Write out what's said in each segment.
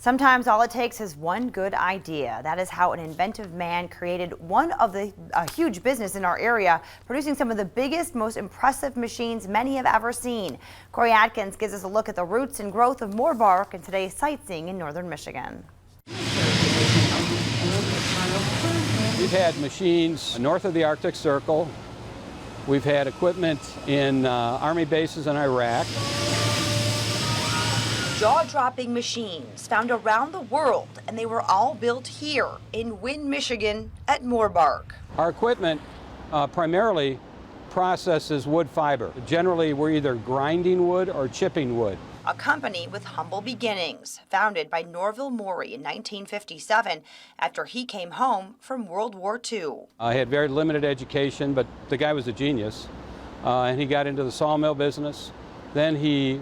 Sometimes all it takes is one good idea. That is how an inventive man created a huge business in our area, producing some of the biggest, most impressive machines many have ever seen. Corey Atkins gives us a look at the roots and growth of Morbark in today's Sightseeing in northern Michigan. We've had machines north of the Arctic Circle. We've had equipment in Army bases in Iraq. Jaw-dropping machines found around the world, and they were all built here in Wynne, Michigan at Morbark. Our equipment primarily processes wood fiber. Generally, we're either grinding wood or chipping wood. A company with humble beginnings, founded by Norville Morey in 1957 after he came home from World War II. I had very limited education, but the guy was a genius, and he got into the sawmill business. Then he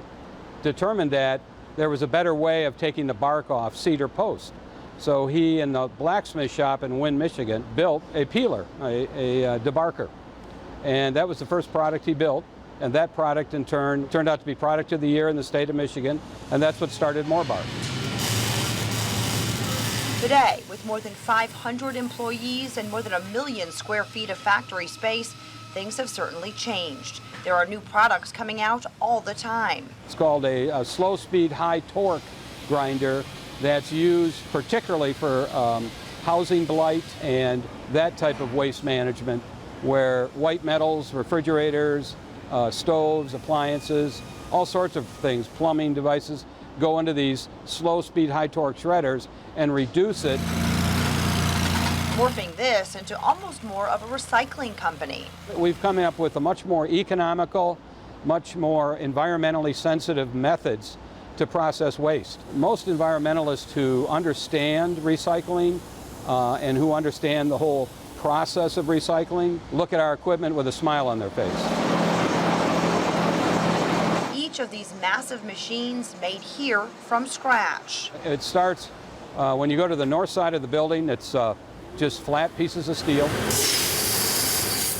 determined that there was a better way of taking the bark off cedar post. So he, in the blacksmith shop in Wynne, Michigan, built a peeler, a debarker. And that was the first product he built. And that product, in turn, turned out to be Product of the Year in the state of Michigan. And that's what started Morbark. Today, with more than 500 employees and more than 1 million square feet of factory space, things have certainly changed. There are new products coming out all the time. It's called a slow-speed, high-torque grinder that's used particularly for housing blight and that type of waste management, where white metals, refrigerators, stoves, appliances, all sorts of things, plumbing devices, go into these slow-speed, high-torque shredders and reduce it. Morphing this into almost more of a recycling company. We've come up with a much more economical, much more environmentally sensitive methods to process waste. Most environmentalists who understand recycling and who understand the whole process of recycling look at our equipment with a smile on their face. Each of these massive machines made here from scratch. It starts when you go to the north side of the building. It's just flat pieces of steel,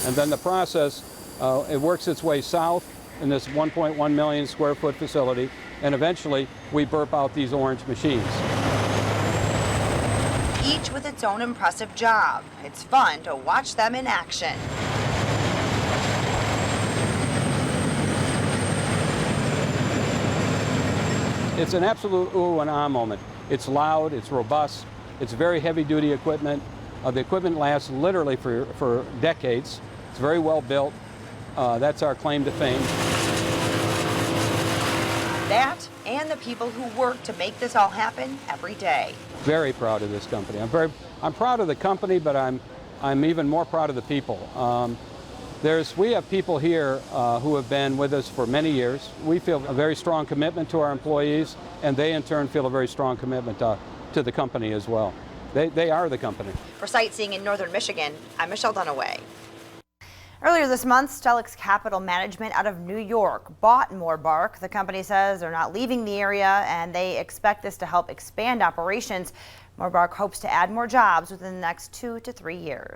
and then the process, it works its way south in this 1.1 million square foot facility, and eventually we burp out these orange machines. Each with its own impressive job. It's fun to watch them in action. It's an absolute ooh and ah moment. It's loud, it's robust, it's very heavy duty equipment. The equipment lasts literally for decades. It's very well built. That's our claim to fame. That and the people who work to make this all happen every day. Very proud of this company. I'm proud of the company, but I'm even more proud of the people. We have people here who have been with us for many years. We feel a very strong commitment to our employees, and they in turn feel a very strong commitment to the company as well. They are the company. For Sightseeing in northern Michigan, I'm Michelle Dunaway. Earlier this month, Stellix Capital Management out of New York bought Morbark. The company says they're not leaving the area, and they expect this to help expand operations. Morbark hopes to add more jobs within the next 2 to 3 years.